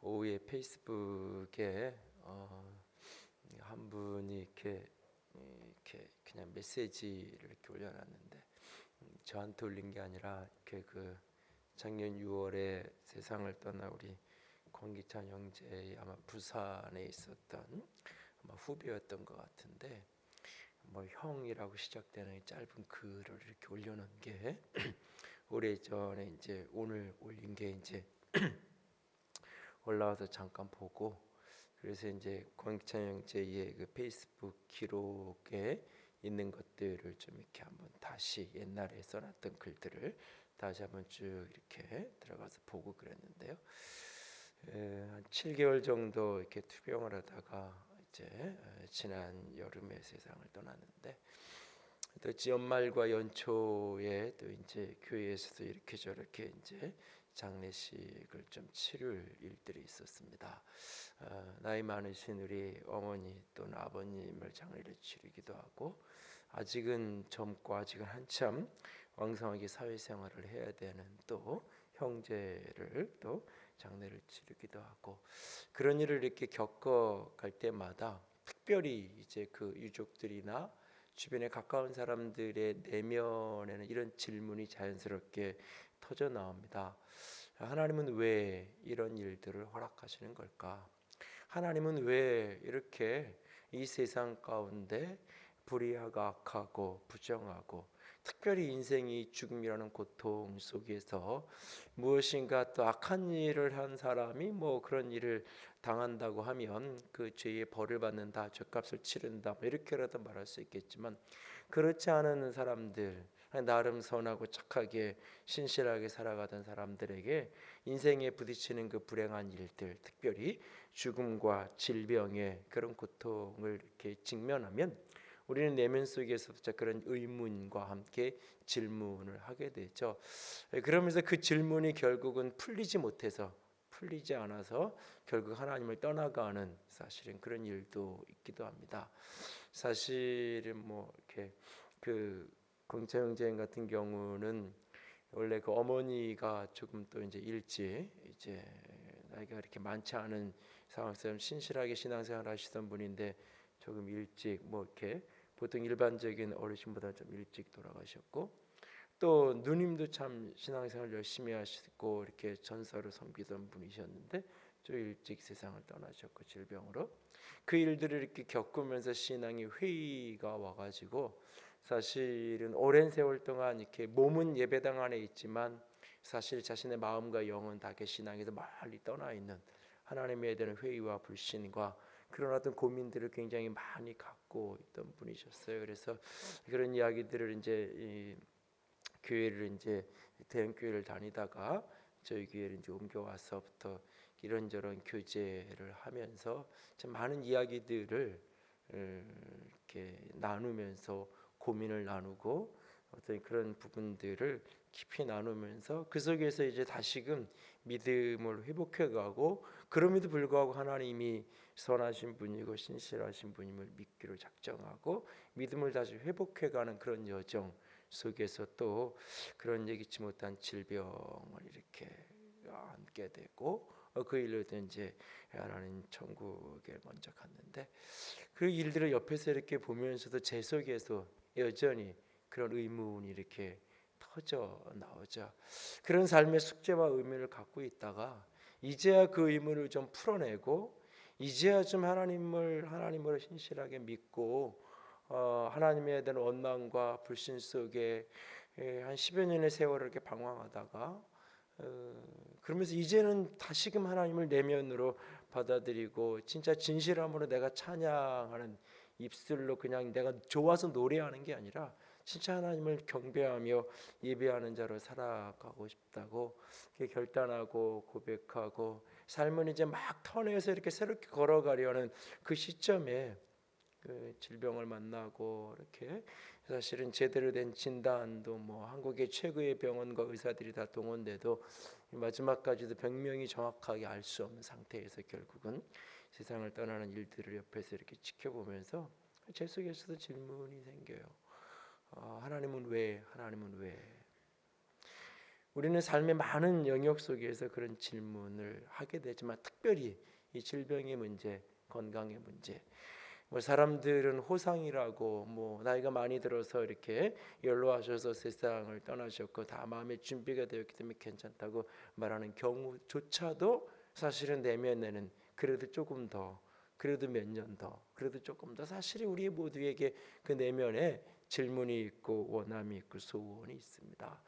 오후에 페이스북에 한 분이 이렇게 그냥 메시지를 이렇게 올려놨는데, 저한테 올린 게 아니라 이렇게 그 작년 6월에 세상을 떠나 우리 권기찬 형제의 아마 부산에 있었던 아마 후배였던 것 같은데, 뭐 형이라고 시작되는 이 짧은 글을 이렇게 올려놓은 게 오래전에 이제 오늘 올린 게 이제 올라와서 잠깐 보고, 그래서 이제 권기찬 형제의 그 페이스북 기록에 있는 것들을 좀 이렇게 한번 다시 옛날에 써놨던 글들을 다시 한번 쭉 이렇게 들어가서 보고 그랬는데요. 한 7개월 정도 이렇게 투병을 하다가 이제 지난 여름에 세상을 떠났는데, 또 연말과 연초에 또 이제 교회에서도 이렇게 저렇게 이제 장례식을 좀 치를 일들이 있었습니다. 나이 많으신 우리 어머니 또는 아버님을 장례를 치르기도 하고, 아직은 젊고 아직은 한참 왕성하게 사회생활을 해야 되는 또 형제를 또 장례를 치르기도 하고, 그런 일을 이렇게 겪어갈 때마다 특별히 이제 그 유족들이나 주변에 가까운 사람들의 내면에는 이런 질문이 자연스럽게 터져 나옵니다. 하나님은 왜 이런 일들을 허락하시는 걸까? 하나님은 왜 이렇게 이 세상 가운데 불의하고 악하고 부정하고, 특별히 인생이 죽음이라는 고통 속에서 무엇인가 또 악한 일을 한 사람이 뭐 그런 일을 당한다고 하면 그 죄의 벌을 받는다, 죗값을 치른다, 뭐 이렇게라도 말할 수 있겠지만, 그렇지 않은 사람들, 나름 선하고 착하게 신실하게 살아가던 사람들에게 인생에 부딪히는 그 불행한 일들, 특별히 죽음과 질병의 그런 고통을 이렇게 직면하면 우리는 내면 속에서부터 그런 의문과 함께 질문을 하게 되죠. 그러면서 그 질문이 결국은 풀리지 않아서 결국 하나님을 떠나가는, 사실은 그런 일도 있기도 합니다. 사실은 뭐 이렇게 그 공채영제인 같은 경우는 원래 그 어머니가 조금 또 이제 일찍 이제 나이가 그렇게 많지 않은 상황에서 신실하게 신앙생활 하시던 분인데, 조금 일찍 뭐 이렇게 보통 일반적인 어르신보다 좀 일찍 돌아가셨고, 또 누님도 참 신앙생활 열심히 하시고 이렇게 전사로 섬기던 분이셨는데 좀 일찍 세상을 떠나셨고, 질병으로. 그 일들을 이렇게 겪으면서 신앙이 회의가 와가지고, 사실은 오랜 세월 동안 이렇게 몸은 예배당 안에 있지만 사실 자신의 마음과 영은 다 신앙에서 멀리 떠나 있는, 하나님에 대한 회의와 불신과 그런 어떤 고민들을 굉장히 많이 갖고 있던 분이셨어요. 그래서 그런 이야기들을 이제 이 교회를 이제 대형 교회를 다니다가 저희 교회를 이제 옮겨와서부터 이런저런 교제를 하면서 참 많은 이야기들을 이렇게 나누면서 고민을 나누고, 어떤 그런 부분들을 깊이 나누면서 그 속에서 이제 다시금 믿음을 회복해가고, 그럼에도 불구하고 하나님이 선하신 분이고 신실하신 분임을 믿기로 작정하고 믿음을 다시 회복해가는 그런 여정 속에서 또 그런 예기치 못한 질병을 이렇게 안게 되고, 그 일로 이제 하나님 천국에 먼저 갔는데, 그 일들을 옆에서 이렇게 보면서도 제 속에서 여전히 그런 의문이 이렇게 터져 나오죠. 그런 삶의 숙제와 의미를 갖고 있다가 이제야 그 의문을 좀 풀어내고, 이제야 좀 하나님을 신실하게 믿고, 하나님에 대한 원망과 불신 속에 한 10여 년의 세월을 이렇게 방황하다가, 그러면서 이제는 다시금 하나님을 내면으로 받아들이고 진짜 진실함으로 내가 찬양하는, 입술로 그냥 내가 좋아서 노래하는 게 아니라 진짜 하나님을 경배하며 예배하는 자로 살아가고 싶다고 이렇게 결단하고 고백하고, 삶은 이제 막 턴해서 이렇게 새롭게 걸어가려는 그 시점에 그 질병을 만나고, 이렇게 사실은 제대로 된 진단도 뭐 한국의 최고의 병원과 의사들이 다 동원돼도 마지막까지도 병명이 정확하게 알 수 없는 상태에서 결국은 세상을 떠나는 일들을 옆에서 이렇게 지켜보면서 제 속에서도 질문이 생겨요. 하나님은 왜? 하나님은 왜? 우리는 삶의 많은 영역 속에서 그런 질문을 하게 되지만 특별히 이 질병의 문제, 건강의 문제, 뭐 사람들은 호상이라고 뭐 나이가 많이 들어서 이렇게 연로하셔서 세상을 떠나셨고 다 마음의 준비가 되었기 때문에 괜찮다고 말하는 경우조차도 사실은 내면에는 그래도 조금 더, 그래도 몇 년 더, 그래도 조금 더 사실이 우리 모두에게 그 내면에 질문이 있고 원함이 있고 소원이 있습니다.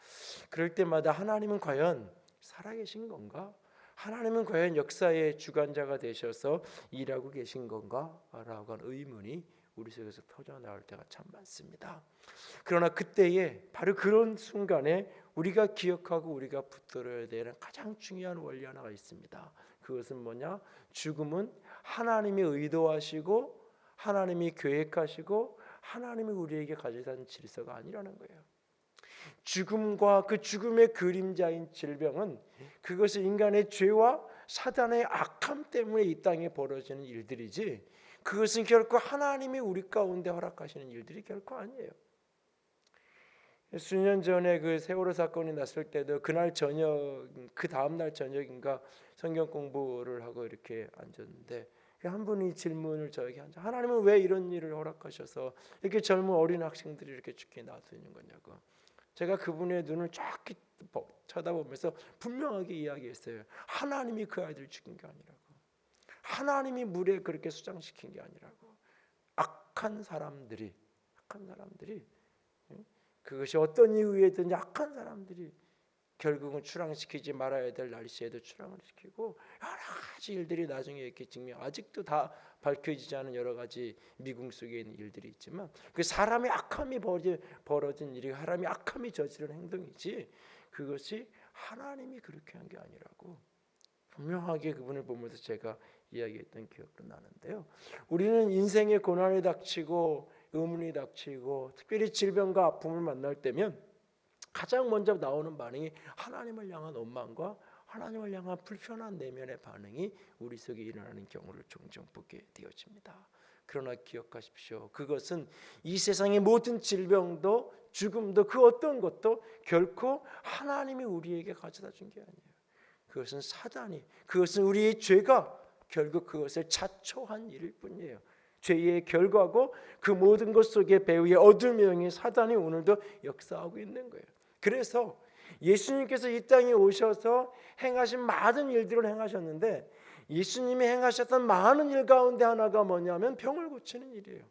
그럴 때마다 하나님은 과연 살아계신 건가? 하나님은 과연 역사의 주관자가 되셔서 일하고 계신 건가? 라고 하는 의문이 우리 속에서 터져나올 때가 참 많습니다. 그러나 그때에 바로 그런 순간에 우리가 기억하고 우리가 붙들어야 되는 가장 중요한 원리 하나가 있습니다. 그것은 뭐냐? 죽음은 하나님이 의도하시고 하나님이 계획하시고 하나님이 우리에게 가져다 준 질서가 아니라는 거예요. 죽음과 그 죽음의 그림자인 질병은 그것이 인간의 죄와 사단의 악함 때문에 이 땅에 벌어지는 일들이지 그것은 결코 하나님이 우리 가운데 허락하시는 일들이 결코 아니에요. 수년 전에 그 세월호 사건이 났을 때도 그날 저녁, 그 다음날 저녁인가 성경 공부를 하고 이렇게 앉았는데 한 분이 질문을 저에게 하죠. 하나님은 왜 이런 일을 허락하셔서 이렇게 젊은 어린 학생들이 이렇게 죽게 놔두는 거냐고. 제가 그분의 눈을 쫙 쳐다보면서 분명하게 이야기했어요. 하나님이 그 아이들 죽인 게 아니라고. 하나님이 물에 그렇게 수장시킨 게 아니라고. 악한 사람들이 그것이 어떤 이유에든지 악한 사람들이 결국은 출항시키지 말아야 될 날씨에도 출항을 시키고 여러 가지 일들이 나중에 이렇게 증명 아직도 다 밝혀지지 않은 여러 가지 미궁 속에 있는 일들이 있지만 그 사람의 악함이 벌어진 일이 사람이 악함이 저지른 행동이지 그것이 하나님이 그렇게 한 게 아니라고 분명하게 그분을 보면서 제가 이야기했던 기억도 나는데요. 우리는 인생의 고난이 닥치고 의문이 닥치고 특별히 질병과 아픔을 만날 때면 가장 먼저 나오는 반응이 하나님을 향한 원망과 하나님을 향한 불편한 내면의 반응이 우리 속에 일어나는 경우를 종종 보게 되어집니다. 그러나 기억하십시오. 그것은 이 세상의 모든 질병도 죽음도 그 어떤 것도 결코 하나님이 우리에게 가져다 준 게 아니에요. 그것은 사단이, 그것은 우리의 죄가 결국 그것을 자초한 일일 뿐이에요. 죄의 결과고 그 모든 것 속에 배후의 어둠의 영이 사단이 오늘도 역사하고 있는 거예요. 그래서 예수님께서 이 땅에 오셔서 행하신 많은 일들을 행하셨는데 예수님이 행하셨던 많은 일 가운데 하나가 뭐냐면 병을 고치는 일이에요.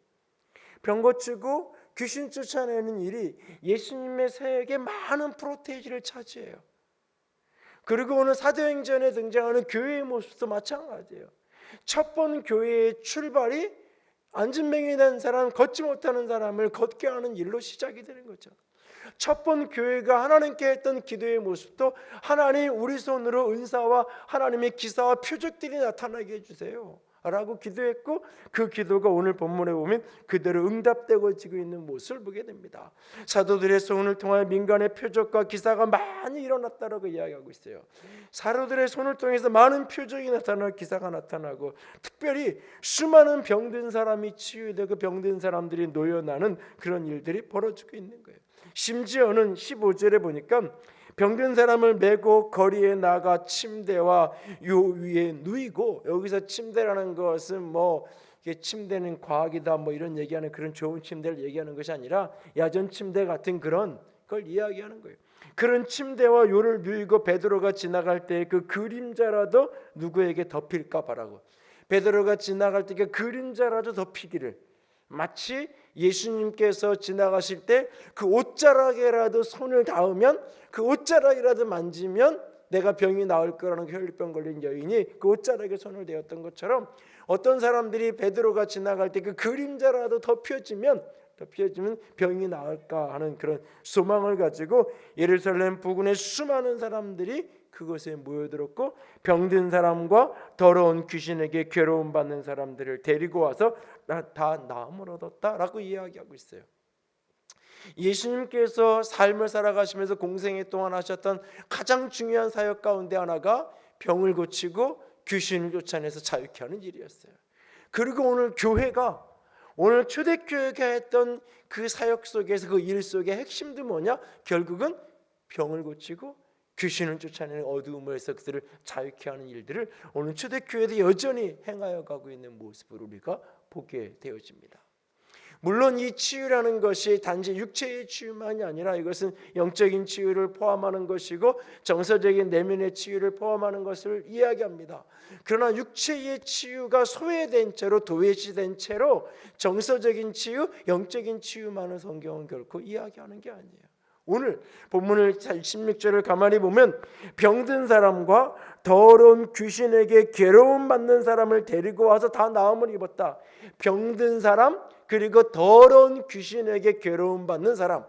병 고치고 귀신 쫓아내는 일이 예수님의 사역의 많은 프로테이지를 차지해요. 그리고 오늘 사도행전에 등장하는 교회의 모습도 마찬가지예요. 첫 번 교회의 출발이 안진뱅이 된 사람, 걷지 못하는 사람을 걷게 하는 일로 시작이 되는 거죠. 첫 번 교회가 하나님께 했던 기도의 모습도 하나님 우리 손으로 은사와 하나님의 기사와 표적들이 나타나게 해주세요 라고 기도했고 그 기도가 오늘 본문에 보면 그대로 응답되고 지고 있는 모습을 보게 됩니다. 사도들의 손을 통하여 민간의 표적과 기사가 많이 일어났다라고 이야기하고 있어요. 사도들의 손을 통해서 많은 표적이 나타나고 기사가 나타나고 특별히 수많은 병든 사람이 치유되고 병든 사람들이 놓여나는 그런 일들이 벌어지고 있는 거예요. 심지어는 15절에 보니까 병든 사람을 메고 거리에 나가 침대와 요 위에 누이고, 여기서 침대라는 것은 뭐 이게 침대는 과학이다 뭐 이런 얘기하는 그런 좋은 침대를 얘기하는 것이 아니라 야전 침대 같은 그런 걸 이야기하는 거예요. 그런 침대와 요를 누이고 베드로가 지나갈 때 그 그림자라도 누구에게 덮일까 봐라고. 베드로가 지나갈 때 그 그림자라도 덮이기를, 마치 예수님께서 지나가실 때 그 옷자락에라도 손을 닿으면, 그 옷자락이라도 만지면 내가 병이 나을 거라는 혈류병 걸린 여인이 그 옷자락에 손을 대었던 것처럼 어떤 사람들이 베드로가 지나갈 때 그 그림자라도 덮여지면 병이 나을까 하는 그런 소망을 가지고 예루살렘 부근의 수많은 사람들이 그것에 모여들었고 병든 사람과 더러운 귀신에게 괴로움 받는 사람들을 데리고 와서 다 나음을 얻었다라고 이야기하고 있어요. 예수님께서 삶을 살아가시면서 공생애 동안 하셨던 가장 중요한 사역 가운데 하나가 병을 고치고 귀신을 쫓아내서 자유케 하는 일이었어요. 그리고 오늘 교회가, 오늘 초대교회가 했던 그 사역 속에서 그 일 속의 핵심도 뭐냐? 결국은 병을 고치고 귀신을 쫓아내는 어두움에서 그들을 자유케 하는 일들을 오늘 초대교회도 여전히 행하여 가고 있는 모습을 우리가 보게 되어집니다. 물론 이 치유라는 것이 단지 육체의 치유만이 아니라 이것은 영적인 치유를 포함하는 것이고 정서적인 내면의 치유를 포함하는 것을 이야기합니다. 그러나 육체의 치유가 소외된 채로 도외시된 채로 정서적인 치유, 영적인 치유만을 성경은 결코 이야기하는 게 아니에요. 오늘 본문을 16절을 가만히 보면 병든 사람과 더러운 귀신에게 괴로움 받는 사람을 데리고 와서 다 나음을 입었다. 병든 사람 그리고 더러운 귀신에게 괴로움 받는 사람,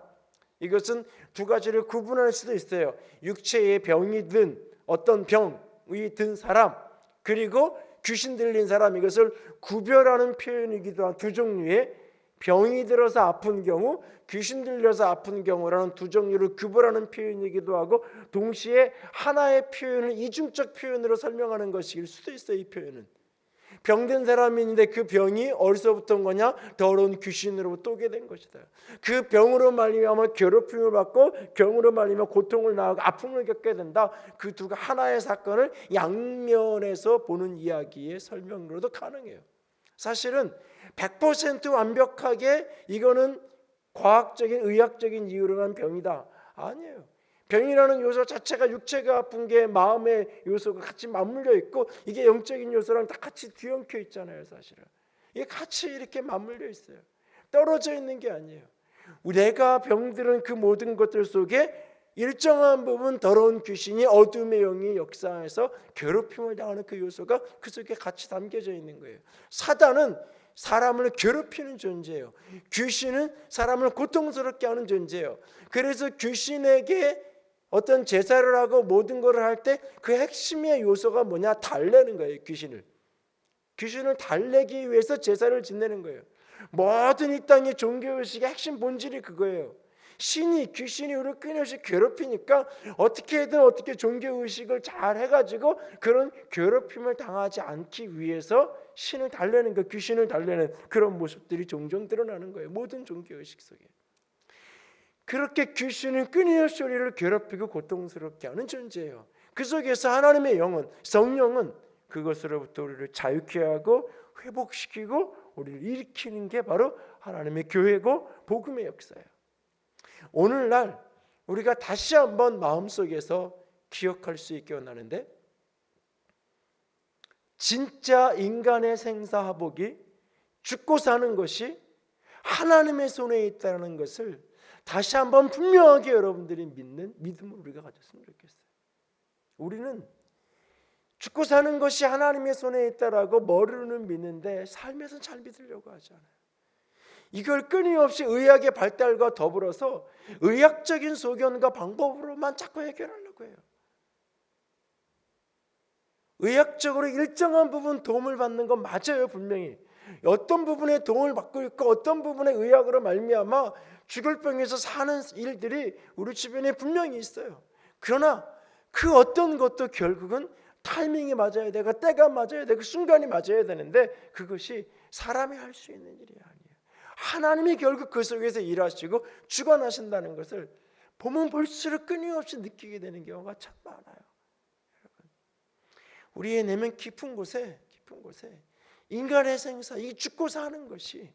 이것은 두 가지를 구분할 수도 있어요. 육체의 병이 든 어떤 병이 든 사람, 그리고 귀신 들린 사람, 이것을 구별하는 표현이기도 한 두 종류의 병이 들어서 아픈 경우, 귀신 들려서 아픈 경우라는 두 종류를 구별하는 표현이기도 하고 동시에 하나의 표현을 이중적 표현으로 설명하는 것일 수도 있어요. 이 표현은 병든 사람이 있는데 그 병이 어디서부터 온 거냐? 더러운 귀신으로부터 오게 된 것이다. 그 병으로 말미암아 괴롭힘을 받고 병으로 말미암아 고통을 당하고 아픔을 겪게 된다. 그 두 하나의 사건을 양면에서 보는 이야기의 설명으로도 가능해요. 사실은 100% 완벽하게 이거는 과학적인 의학적인 이유로만 병이다, 아니에요. 병이라는 요소 자체가 육체가 아픈 게 마음의 요소가 같이 맞물려 있고 이게 영적인 요소랑 다 같이 뒤엉켜 있잖아요. 사실은 이게 같이 이렇게 맞물려 있어요. 떨어져 있는 게 아니에요. 내가 병들은 그 모든 것들 속에 일정한 부분 더러운 귀신이 어둠의 영이 역사해서 괴롭힘을 당하는 그 요소가 그 속에 같이 담겨져 있는 거예요. 사단은 사람을 괴롭히는 존재예요. 귀신은 사람을 고통스럽게 하는 존재예요. 그래서 귀신에게 어떤 제사를 하고 모든 것을 할 때 그 핵심의 요소가 뭐냐? 달래는 거예요. 귀신을 달래기 위해서 제사를 지내는 거예요. 모든 이 땅의 종교의식의 핵심 본질이 그거예요. 귀신이 우리를 끊임없이 괴롭히니까 어떻게든 어떻게 종교의식을 잘 해가지고 그런 괴롭힘을 당하지 않기 위해서 신을 달래는 거, 귀신을 달래는 그런 모습들이 종종 드러나는 거예요. 모든 종교의식 속에. 그렇게 귀신은 끊임없이 우리를 괴롭히고 고통스럽게 하는 존재예요. 그 속에서 하나님의 영은, 성령은 그것으로부터 우리를 자유케 하고 회복시키고 우리를 일으키는 게 바로 하나님의 교회고 복음의 역사예요. 오늘날 우리가 다시 한번 마음속에서 기억할 수 있게 원하는데, 진짜 인간의 생사화복이 죽고 사는 것이 하나님의 손에 있다는 것을 다시 한번 분명하게 여러분들이 믿는 믿음을 우리가 가졌으면 좋겠어요. 우리는 죽고 사는 것이 하나님의 손에 있다라고 머리로는 믿는데 삶에서는 잘 믿으려고 하지 않아요. 이걸 끊임없이 의학의 발달과 더불어서 의학적인 소견과 방법으로만 자꾸 해결하려고 해요. 의학적으로 일정한 부분 도움을 받는 건 맞아요. 분명히 어떤 부분에 도움을 받고 있고 어떤 부분에 의학으로 말미암아 죽을 병에서 사는 일들이 우리 주변에 분명히 있어요. 그러나 그 어떤 것도 결국은 타이밍이 맞아야 되고 때가 맞아야 되고 순간이 맞아야 되는데 그것이 사람이 할 수 있는 일이 아니에요. 하나님이 결국 그 속에서 일하시고 주관하신다는 것을 보면 볼수록 끊임없이 느끼게 되는 경우가 참 많아요. 여러분, 우리의 내면 깊은 곳에 인간의 생사, 이 죽고 사는 것이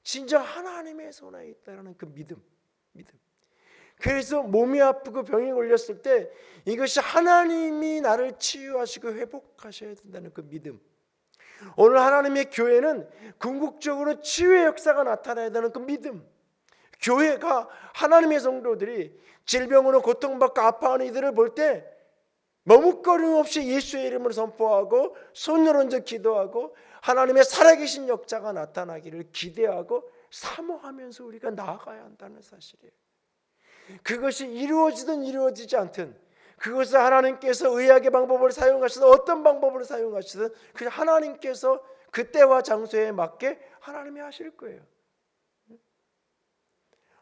진정 하나님의 손에 있다는 그 믿음. 그래서 몸이 아프고 병이 걸렸을 때 이것이 하나님이 나를 치유하시고 회복하셔야 된다는 그 믿음. 오늘 하나님의 교회는 궁극적으로 치유의 역사가 나타나야 되는 그 믿음. 교회가 하나님의 성도들이 질병으로 고통받고 아파하는 이들을 볼 때 머뭇거림 없이 예수의 이름을 선포하고 손을 얹어 기도하고 하나님의 살아계신 역사가 나타나기를 기대하고 사모하면서 우리가 나아가야 한다는 사실이에요. 그것이 이루어지든 이루어지지 않든, 그것을 하나님께서 의학의 방법을 사용하시든 어떤 방법을 사용하시든 그 하나님께서 그때와 장소에 맞게 하나님이 하실 거예요.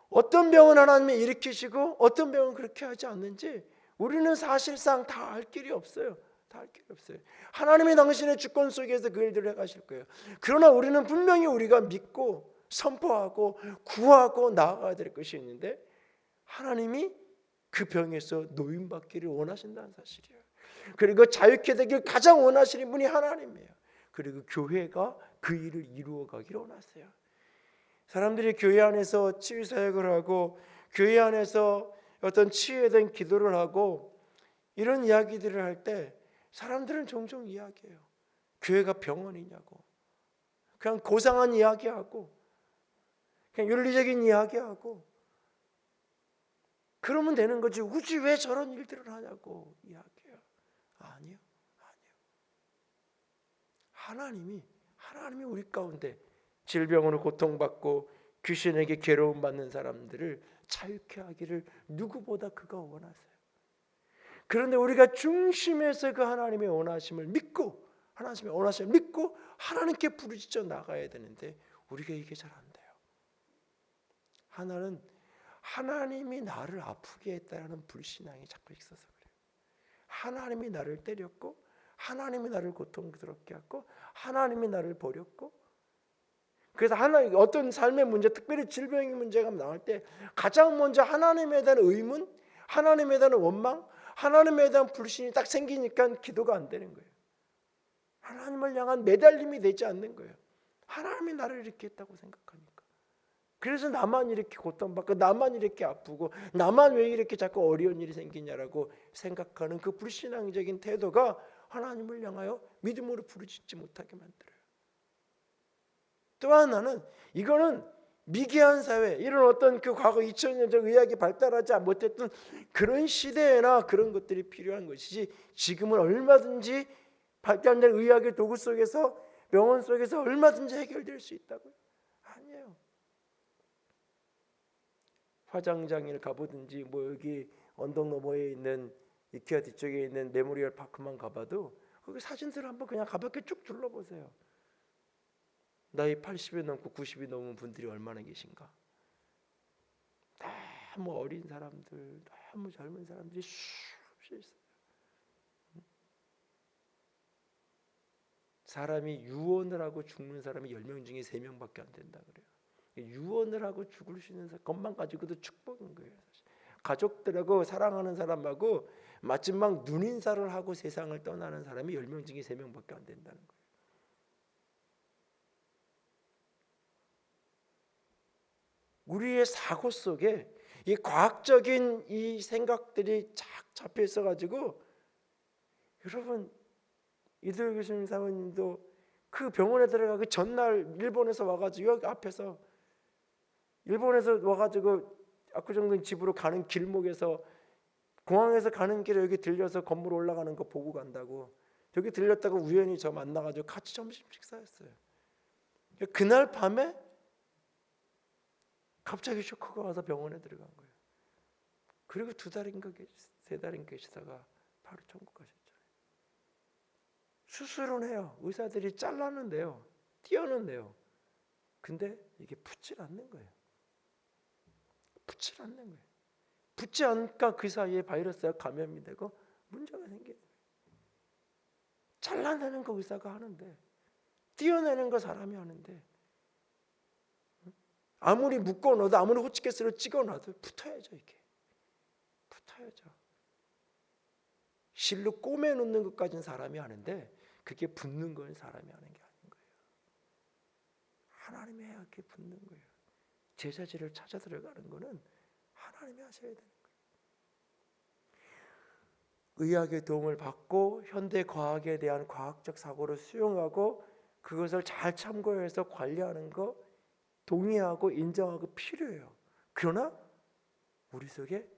어떤 병은 하나님이 일으키시고 어떤 병은 그렇게 하지 않는지 우리는 사실상 다 알 길이 없어요. 하나님이 당신의 주권 속에서 그 일들을 해가실 거예요. 그러나 우리는 분명히 우리가 믿고 선포하고 구하고 나아가야 될 것이 있는데, 하나님이 그 병에서 노임받기를 원하신다는 사실이에요. 그리고 자유케 되길 가장 원하시는 분이 하나님이에요. 그리고 교회가 그 일을 이루어가기를 원하세요. 사람들이 교회 안에서 치유사역을 하고 교회 안에서 어떤 치유에 대한 기도를 하고 이런 이야기들을 할 때 사람들은 종종 이야기해요. 교회가 병원이냐고, 그냥 고상한 이야기하고 그냥 윤리적인 이야기하고 그러면 되는 거지 굳이 왜 저런 일들을 하냐고 이야기해요. 아니요. 하나님이 우리 가운데 질병으로 고통받고 귀신에게 괴로움 받는 사람들을 자유케 하기를 누구보다 그가 원하세요. 그런데 우리가 중심에서 그 하나님의 원하심을 믿고 하나님께 부르짖어 나가야 되는데 우리가 이게 잘 안 돼요. 하나는 하나님이 나를 아프게 했다라는 불신앙이 자꾸 있어서 그래요. 하나님이 나를 때렸고 하나님이 나를 고통스럽게 했고 하나님이 나를 버렸고, 그래서 하나님 어떤 삶의 문제, 특별히 질병의 문제가 나올 때 가장 먼저 하나님에 대한 의문, 하나님에 대한 원망, 하나님에 대한 불신이 딱 생기니까 기도가 안 되는 거예요. 하나님을 향한 매달림이 되지 않는 거예요. 하나님이 나를 이렇게 했다고 생각하니까. 그래서 나만 이렇게 고통받고 나만 이렇게 아프고 나만 왜 이렇게 자꾸 어려운 일이 생기냐라고 생각하는 그 불신앙적인 태도가 하나님을 향하여 믿음으로 부르짖지 못하게 만들어요. 또 하나는 이거는 미개한 사회, 이런 어떤 그 과거 2000년적 의학이 발달하지 못했던 그런 시대에나 그런 것들이 필요한 것이지, 지금은 얼마든지 발달된 의학의 도구 속에서, 병원 속에서 얼마든지 해결될 수 있다고요? 아니에요. 화장장을 가보든지 뭐 여기 언덕 너머에 있는 이케아 뒤쪽에 있는 메모리얼 파크만 가봐도 거기 사진들을 한번 그냥 가볍게 쭉 둘러보세요. 나이 80이 넘고 90이 넘은 분들이 얼마나 계신가. 너무 어린 사람들, 너무 젊은 사람들이 수없이 있어요. 사람이 유언을 하고 죽는 사람이 10명 중에 3명밖에 안 된다 그래요. 유언을 하고 죽을 수 있는 것만 가지고도 축복인 거예요. 사실. 가족들하고 사랑하는 사람하고 마지막 눈인사를 하고 세상을 떠나는 사람이 10명 중에 3명밖에 안 된다는 거예요. 우리의 사고 속에 이 과학적인 이 생각들이 착 잡혀 있어 가지고, 여러분 이도희 교수님 사모님도 그 병원에 들어가기 전날 일본에서 와가지고 여기 앞에서 일본에서 와가지고 압구정동 집으로 가는 길목에서 공항에서 가는 길에 여기 들려서 건물 올라가는 거 보고 간다고 여기 들렸다가 우연히 저 만나가지고 같이 점심 식사했어요. 그날 밤에 갑자기 쇼크가 와서 병원에 들어간 거예요. 그리고 2달인가 3달인가 계시다가 바로 천국 가셨잖아요. 수술은 해요. 의사들이 잘랐는데요, 띄었는데요. 근데 이게 붙질 않는 거예요. 붙지 않으니까 그 사이에 바이러스가 감염이 되고 문제가 생기는 거예요. 잘라내는 거 의사가 하는데, 띄어내는 거 사람이 하는데, 아무리 묶어놔도 아무리 호치케스로 찍어놔도 붙어야죠. 이게 붙어야죠. 실로 꼬매놓는 것까지는 사람이 하는데 그게 붙는 건 사람이 하는 게 아닌 거예요. 하나님이 해야 그게 붙는 거예요. 제자지를 찾아 들어가는 거는 하나님이 하셔야 되는 거예요. 의학의 도움을 받고 현대 과학에 대한 과학적 사고를 수용하고 그것을 잘 참고해서 관리하는 거 동의하고 인정하고 필요해요. 그러나 우리 속에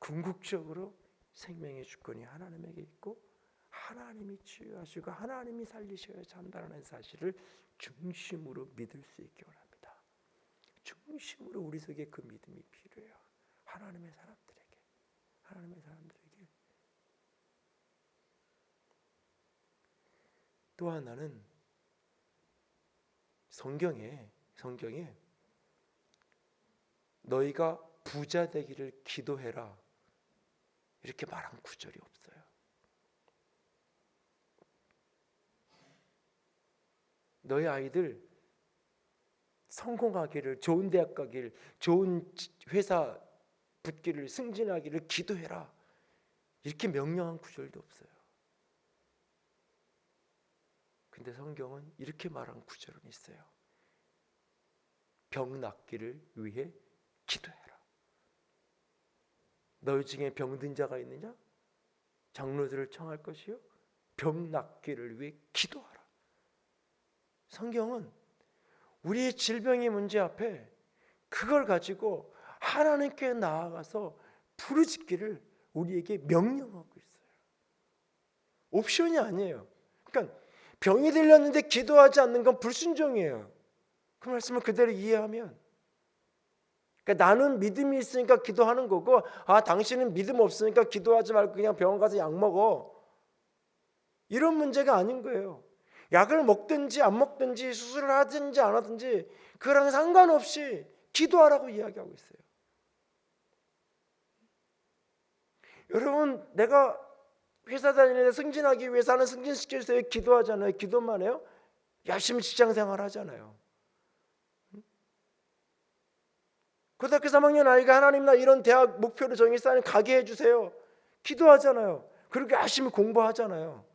궁극적으로 생명의 주권이 하나님에게 있고 하나님이 치유하시고 하나님이 살리셔야 한다는 사실을 중심으로 믿을 수 있기 원합니다. 중심으로 우리 속에 그 믿음이 필요해요. 하나님의 사람들에게. 또 하나는 성경에 너희가 부자 되기를 기도해라 이렇게 말한 구절이 없어요. 너희 아이들 성공하기를, 좋은 대학 가길, 좋은 회사 붙기를 승진하기를 기도해라 이렇게 명령한 구절도 없어요. 근데 성경은 이렇게 말한 구절은 있어요. 병 낫기를 위해 기도해라. 너희 중에 병든 자가 있느냐? 장로들을 청할 것이요 병 낫기를 위해 기도하라. 성경은 우리의 질병의 문제 앞에 그걸 가지고 하나님께 나아가서 부르짖기를 우리에게 명령하고 있어요. 옵션이 아니에요. 그러니까 병이 들렸는데 기도하지 않는 건 불순종이에요. 그 말씀을 그대로 이해하면, 그러니까 나는 믿음이 있으니까 기도하는 거고, 당신은 믿음 없으니까 기도하지 말고 그냥 병원 가서 약 먹어, 이런 문제가 아닌 거예요. 약을 먹든지 안 먹든지 수술을 하든지 안 하든지 그거랑 상관없이 기도하라고 이야기하고 있어요. 여러분, 내가 회사 다니는데 승진하기 위해서는 승진시킬 때 기도하잖아요. 기도만 해요? 열심히 직장생활 하잖아요. 고등학교 3학년 아이가 하나님 나 이런 대학 목표를 정했으니 가게 해주세요. 기도하잖아요. 그렇게 열심히 공부하잖아요.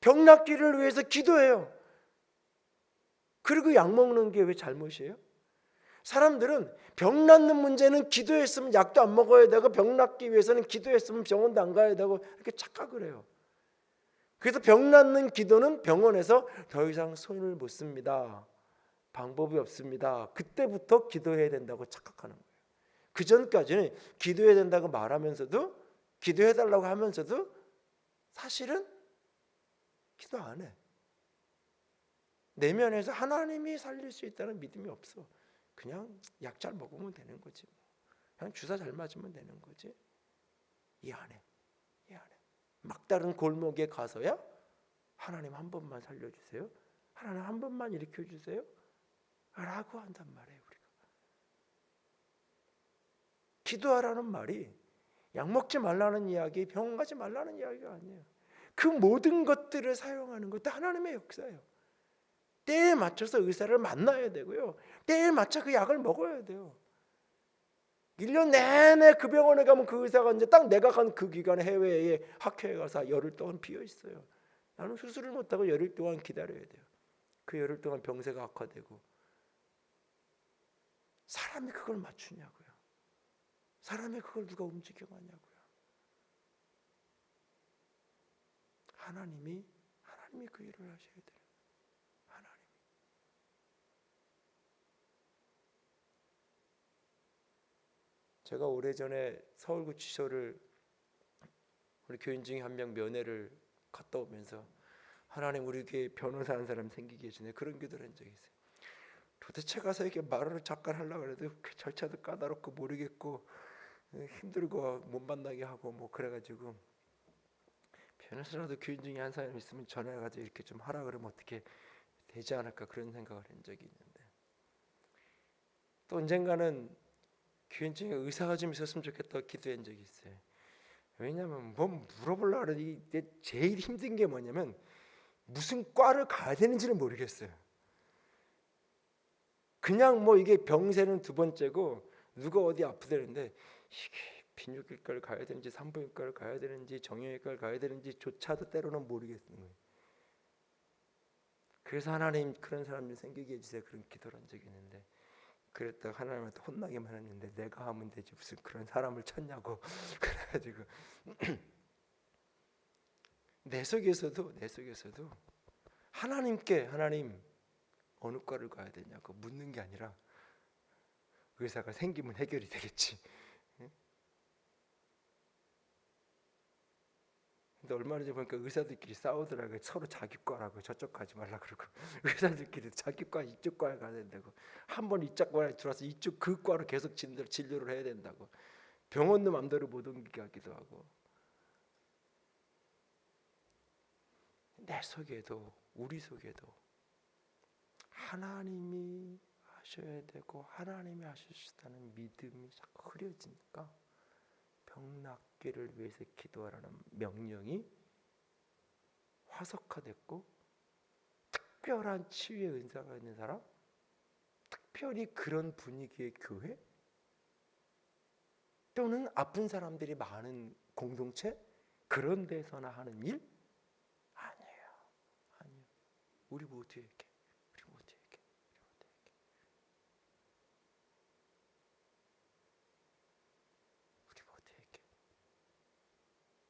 병 낫기를 위해서 기도해요. 그리고 약 먹는 게 왜 잘못이에요? 사람들은 병 낫는 문제는 기도했으면 약도 안 먹어야 되고 병 낫기 위해서는 기도했으면 병원도 안 가야 되고 이렇게 착각을 해요. 그래서 병 낫는 기도는 병원에서 더 이상 손을 못 씁니다. 방법이 없습니다. 그때부터 기도해야 된다고 착각하는 거예요. 그 전까지는 기도해야 된다고 말하면서도 기도해달라고 하면서도 사실은 기도 안 해. 내면에서 하나님이 살릴 수 있다는 믿음이 없어. 그냥 약 잘 먹으면 되는 거지. 그냥 주사 잘 맞으면 되는 거지. 이 안 해. 막다른 골목에 가서야 하나님 한 번만 살려주세요. 하나님 한 번만 일으켜주세요. 라고 한단 말이에요. 우리가 기도하라는 말이 약 먹지 말라는 이야기, 병원 가지 말라는 이야기가 아니에요. 그 모든 것들을 사용하는 것도 하나님의 역사예요. 때에 맞춰서 의사를 만나야 되고요, 때에 맞춰 그 약을 먹어야 돼요. 1년 내내 그 병원에 가면 그 의사가 이제 딱 내가 간 그 기간에 해외에 학회에 가서 열흘 동안 비어 있어요. 나는 수술을 못하고 열흘 동안 기다려야 돼요. 그 열흘 동안 병세가 악화되고. 사람이 그걸 맞추냐고요. 사람이 그걸 누가 움직여가냐고요. 하나님이 그 일을 하셔야 돼요. 하나님. 제가 오래전에 서울구치소를 우리 교인 중에 한 명 면회를 갔다 오면서 하나님 우리 교회에 변호사 한 사람 생기게 해주네, 그런 기도를 한 적이 있어요. 도대체 가서 이렇게 말을 잠깐 하려고 해도 그 절차도 까다롭고 모르겠고 힘들고 못 만나게 하고 뭐 그래가지고 변호사라도 교인 중에 한 사람 있으면 전화해가지고 이렇게 좀 하라 그러면 어떻게 되지 않을까 그런 생각을 한 적이 있는데, 또 언젠가는 교인 중에 의사가 좀 있었으면 좋겠다 기도한 적이 있어요. 왜냐하면 뭐 물어보려고 하는데 제일 힘든 게 뭐냐면 무슨 과를 가야 되는지를 모르겠어요. 그냥 뭐 이게 병세는 두 번째고 누가 어디 아프다는데 이게 비뇨기과를 가야 되는지 산부인과를 가야 되는지 정형외과를 가야 되는지 조차도 때로는 모르겠는 거예요. 그래서 하나님 그런 사람들 생기게 해주세요 그런 기도를 한 적이 있는데, 그랬다가 하나님한테 혼나기만 했는데 내가 하면 되지 무슨 그런 사람을 찾냐고 그래가지고 내 속에서도 하나님께 하나님 어느 과를 가야 되냐고 묻는 게 아니라 의사가 생기면 해결이 되겠지. 근데 얼마 전에 보니까 의사들끼리 싸우더라고요. 서로 자기 과라고 저쪽 가지 말라 그러고 의사들끼리 자기 과 이쪽 과에 가야 된다고, 한 번 이쪽 과에 들어와서 이쪽 그 과로 계속 진료를 해야 된다고, 병원도 마음대로 못 옮기게 하기도 하고. 내 속에도 우리 속에도 하나님이 하셔야 되고 하나님이 하실 수 있다는 믿음이 자꾸 흐려지니까 병 낫기를 위해서 기도하라는 명령이 화석화됐고, 특별한 치유의 은사가 있는 사람, 특별히 그런 분위기의 교회 또는 아픈 사람들이 많은 공동체 그런 데서나 하는 일? 아니에요. 아니요. 우리 모두에게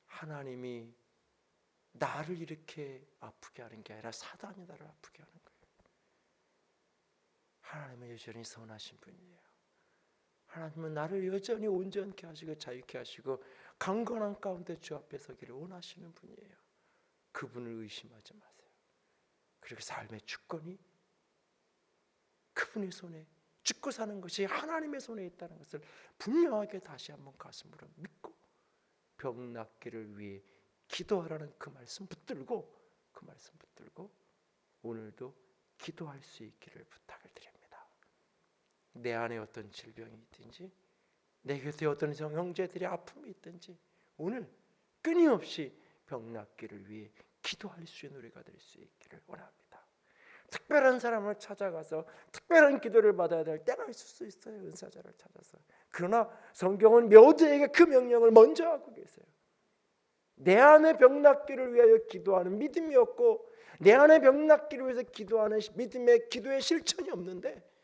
하나님이 나를 이렇게 아프게 하는 게 아니라 사단이 나를 아프게 하는 거예요. 하나님은 여전히 선하신 분이에요. 하나님은 나를 여전히 온전케 하시고 자유케 하시고 강건한 가운데 주 앞에 서기를 원하시는 분이에요. 그분을 의심하지 마세요. 그리고 삶의 주권이 그분의 손에, 죽고 사는 것이 하나님의 손에 있다는 것을 분명하게 다시 한번 가슴으로 믿고 병 낫기를 위해 기도하라는 그 말씀 붙들고 오늘도 기도할 수 있기를 부탁을 드립니다. 내 안에 어떤 질병이 있든지 내 곁에 어떤 형제들의 아픔이 있든지 오늘 끊임없이 병 낫기를 위해 기도할 수 있는 우리가 될 수 있기를 원합니다. 특별한 사람을 찾아가서 특별한 기도를 받아야 될 때가 있을 수 있어요. 은사자를 찾아서. 그러나 성경은 모두에게 그 명령을 먼저 하고 계세요. 내 안에 병 낫기를 위하여 기도하는 믿음이 없고 내 안에 병 낫기를 위해서 기도하는 믿음의 기도의 실천이 없는데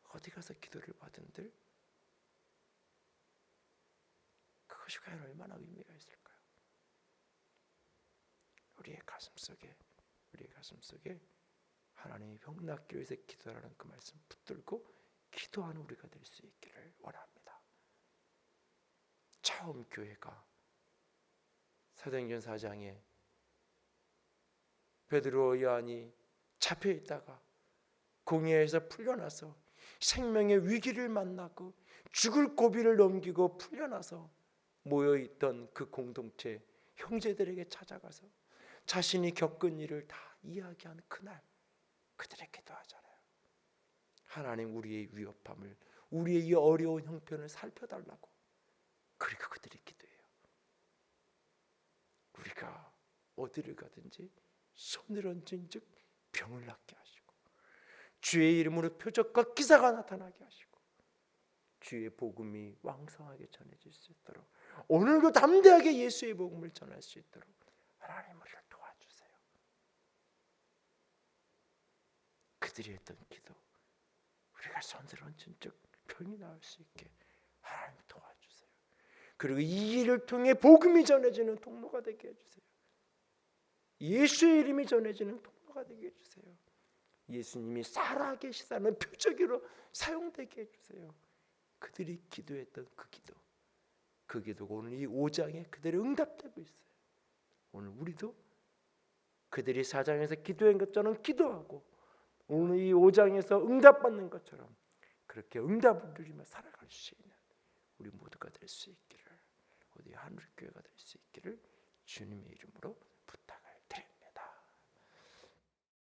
어디 가서 기도를 받은들 그것이 과연 얼마나 의미가 있을까요? 우리의 가슴 속에 하나님이 병 낫기를 위해서 기도하라는 그 말씀 붙들고 기도하는 우리가 될 수 있기를 원합니다. 처음 교회가 사도행전 4장에 베드로 요한이 잡혀 있다가 공회에서 풀려나서 생명의 위기를 만나고 죽을 고비를 넘기고 풀려나서 모여있던 그 공동체 형제들에게 찾아가서 자신이 겪은 일을 다 이야기하는 그날 그들의 기도하잖아요. 하나님 우리의 위협함을 우리의 이 어려운 형편을 살펴달라고. 그리고 그들이 기도해요. 우리가 어디를 가든지 손을 얹은 즉 병을 낫게 하시고 주의 이름으로 표적과 기사가 나타나게 하시고 주의 복음이 왕성하게 전해질 수 있도록 오늘도 담대하게 예수의 복음을 전할 수 있도록 하나님 우리를 도와주세요. 그들이 했던 기도 우리가 손을 얹은 즉 병이 나을 수 있게 하나님 도와주세요. 그리고 이 일을 통해 복음이 전해지는 통로가 되게 해주세요. 예수의 이름이 전해지는 통로가 되게 해주세요. 예수님이 살아계시다는 표적으로 사용되게 해주세요. 그들이 기도했던 그 기도가 오늘 이 5장에 그대로 응답되고 있어요. 오늘 우리도 그들이 4장에서 기도한 것처럼 기도하고 오늘 이 5장에서 응답받는 것처럼 그렇게 응답을 누리며 살아갈 수 있는 우리 모두가 될 수 있기를, 우리 하늘교회가 될 수 있기를 주님의 이름으로